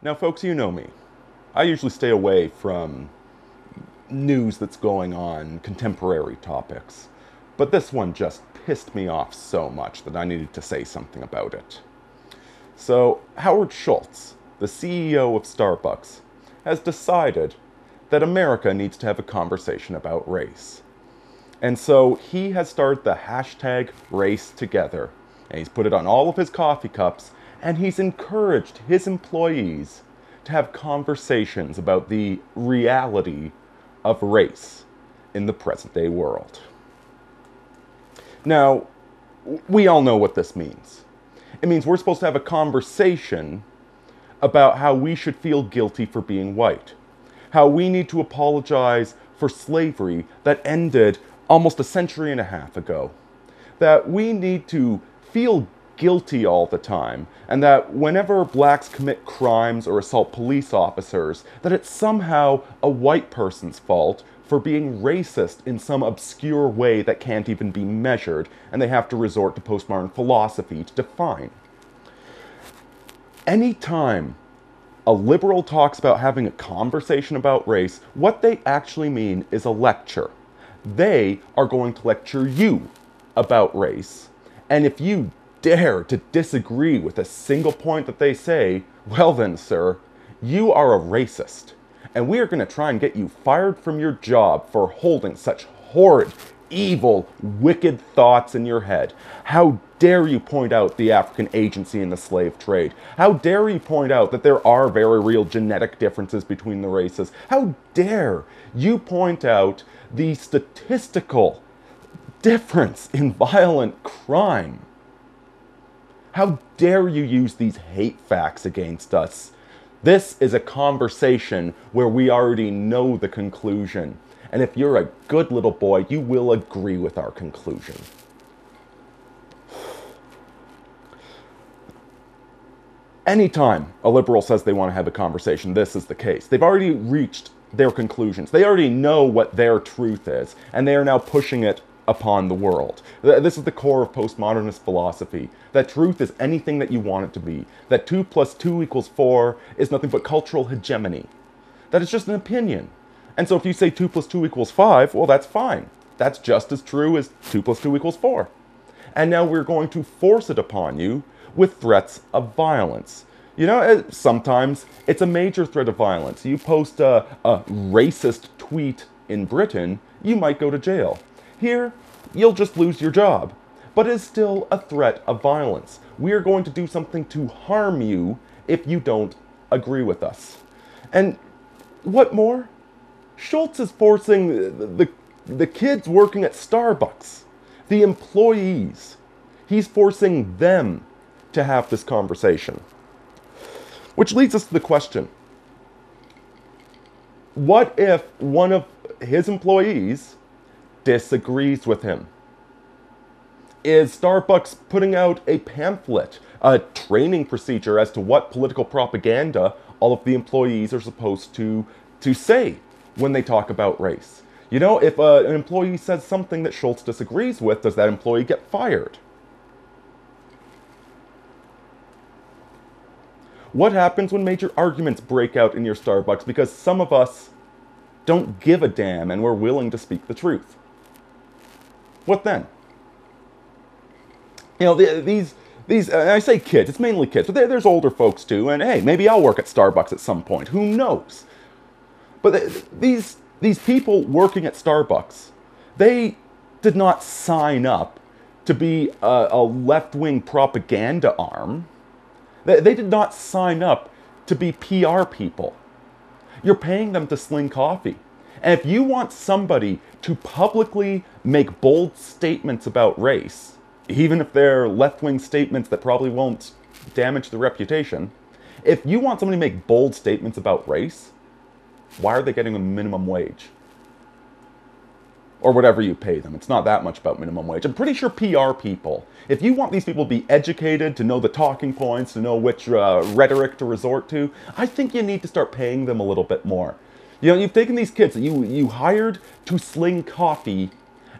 Now, folks, you know me. I usually stay away from news that's going on, contemporary topics. But this one just pissed me off so much that I needed to say something about it. So, Howard Schultz, the CEO of Starbucks, has decided that America needs to have a conversation about race. And so he has started the hashtag Race Together. And he's put it on all of his coffee cups, and he's encouraged his employees to have conversations about the reality of race in the present day world. Now, we all know what this means. It means we're supposed to have a conversation about how we should feel guilty for being white, how we need to apologize for slavery that ended almost a century and a half ago, that we need to feel guilty all the time, and that whenever blacks commit crimes or assault police officers, that it's somehow a white person's fault for being racist in some obscure way that can't even be measured, and they have to resort to postmodern philosophy to define. Anytime a liberal talks about having a conversation about race, what they actually mean is a lecture. They are going to lecture you about race, and if you dare to disagree with a single point that they say, well then, sir, you are a racist. And we are going to try and get you fired from your job for holding such horrid, evil, wicked thoughts in your head. How dare you point out the African agency in the slave trade? How dare you point out that there are very real genetic differences between the races? How dare you point out the statistical difference in violent crime? How dare you use these hate facts against us? This is a conversation where we already know the conclusion. And if you're a good little boy, you will agree with our conclusion. Anytime a liberal says they want to have a conversation, this is the case. They've already reached their conclusions. They already know what their truth is, and they are now pushing it upon the world. This is the core of postmodernist philosophy, that truth is anything that you want it to be, that 2 plus 2 equals 4 is nothing but cultural hegemony, that it's just an opinion. And so if you say 2 plus 2 equals 5, well, that's fine. That's just as true as 2 plus 2 equals 4. And now we're going to force it upon you with threats of violence. You know, sometimes it's a major threat of violence. You post a racist tweet in Britain, you might go to jail. Here, you'll just lose your job. But it is still a threat of violence. We are going to do something to harm you if you don't agree with us. And what more? Schultz is forcing the kids working at Starbucks, the employees, he's forcing them to have this conversation. Which leads us to the question, what if one of his employees disagrees with him? Is Starbucks putting out a pamphlet, a training procedure as to what political propaganda all of the employees are supposed to say when they talk about race? You know, if an employee says something that Schultz disagrees with, does that employee get fired? What happens when major arguments break out in your Starbucks because some of us don't give a damn and we're willing to speak the truth? What then? You know, these I say kids, it's mainly kids, but there's older folks too, and hey, maybe I'll work at Starbucks at some point, who knows? But these people working at Starbucks, they did not sign up to be a left-wing propaganda arm. They did not sign up to be PR people. You're paying them to sling coffee. And if you want somebody to publicly make bold statements about race, even if they're left-wing statements that probably won't damage the reputation, if you want somebody to make bold statements about race, why are they getting a minimum wage? Or whatever you pay them. It's not that much about minimum wage. I'm pretty sure PR people, if you want these people to be educated, to know the talking points, to know which rhetoric to resort to, I think you need to start paying them a little bit more. You know, you've taken these kids that you hired to sling coffee,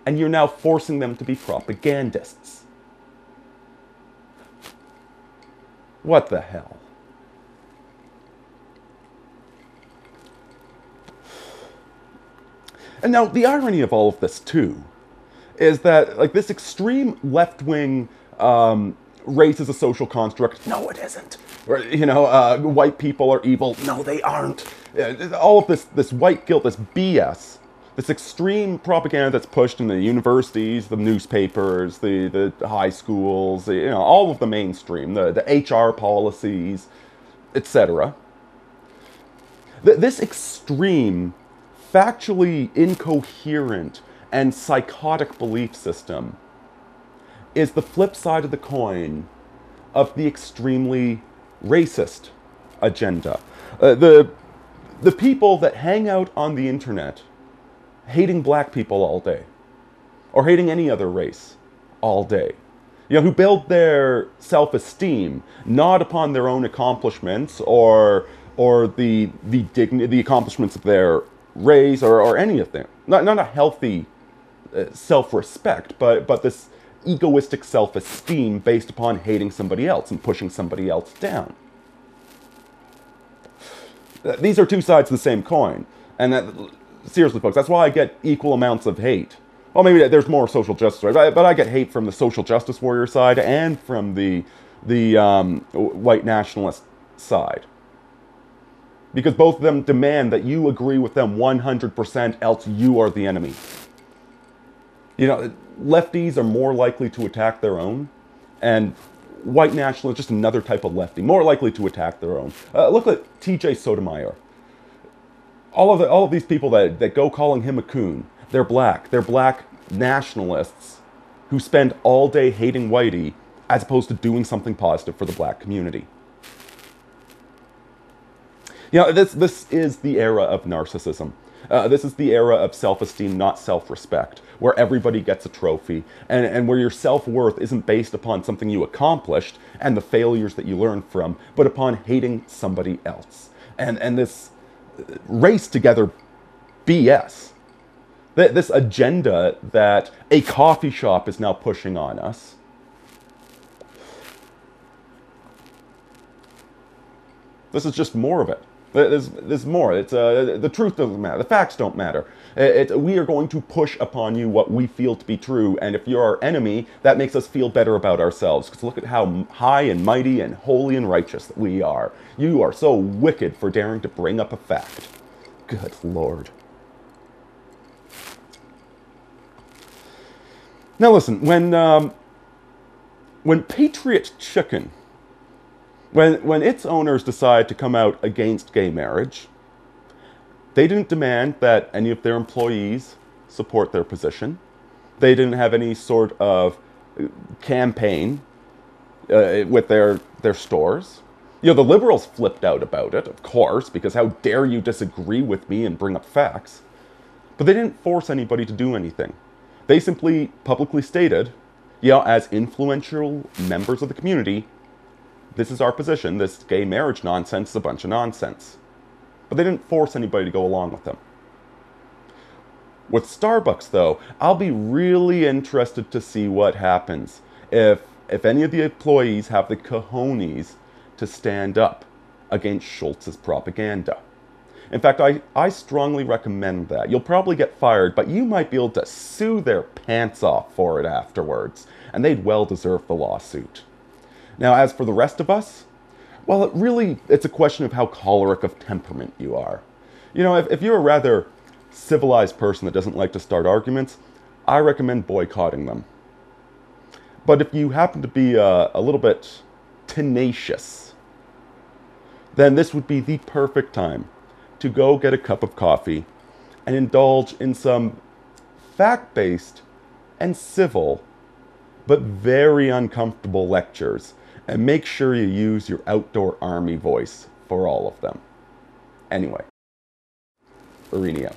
and you're now forcing them to be propagandists. What the hell? And now, the irony of all of this, too, is that, like, this extreme left-wing race is a social construct. No, it isn't. Or, white people are evil. No, they aren't. All of this white guilt, this BS, this extreme propaganda that's pushed in the universities, the newspapers, the high schools, all of the mainstream, the HR policies, etc. This extreme, factually incoherent, and psychotic belief system is the flip side of the coin of the extremely racist agenda. The people that hang out on the internet hating black people all day, or hating any other race all day, who build their self-esteem not upon their own accomplishments or the accomplishments of their race or any of them, not a healthy self-respect, but this egoistic self-esteem based upon hating somebody else and pushing somebody else down. These are two sides of the same coin. And seriously, folks, that's why I get equal amounts of hate. Well, maybe there's more social justice, right? But I get hate from the social justice warrior side and from the white nationalist side. Because both of them demand that you agree with them 100%, else you are the enemy. Lefties are more likely to attack their own, and white nationalists, just another type of lefty, more likely to attack their own. Look at T.J. Sotomayor. All of these people that go calling him a coon, they're black. They're black nationalists who spend all day hating whitey as opposed to doing something positive for the black community. This is the era of narcissism. This is the era of self-esteem, not self-respect, where everybody gets a trophy, and where your self-worth isn't based upon something you accomplished and the failures that you learned from, but upon hating somebody else. And this race together BS. This agenda that a coffee shop is now pushing on us. This is just more of it. There's more. It's the truth doesn't matter. The facts don't matter. We are going to push upon you what we feel to be true, and if you're our enemy, that makes us feel better about ourselves. Because look at how high and mighty and holy and righteous that we are. You are so wicked for daring to bring up a fact. Good Lord. Now listen, when Patriot Chicken, when its owners decide to come out against gay marriage, they didn't demand that any of their employees support their position. They didn't have any sort of campaign with their stores. The liberals flipped out about it, of course, because how dare you disagree with me and bring up facts. But they didn't force anybody to do anything. They simply publicly stated, as influential members of the community, this is our position. This gay marriage nonsense is a bunch of nonsense. But they didn't force anybody to go along with them. With Starbucks, though, I'll be really interested to see what happens if any of the employees have the cojones to stand up against Schultz's propaganda. In fact, I strongly recommend that. You'll probably get fired, but you might be able to sue their pants off for it afterwards, and they'd well deserve the lawsuit. Now, as for the rest of us, well, it's a question of how choleric of temperament you are. If you're a rather civilized person that doesn't like to start arguments, I recommend boycotting them. But if you happen to be a little bit tenacious, then this would be the perfect time to go get a cup of coffee and indulge in some fact-based and civil, but very uncomfortable lectures. And make sure you use your outdoor army voice for all of them. Anyway, Irini out.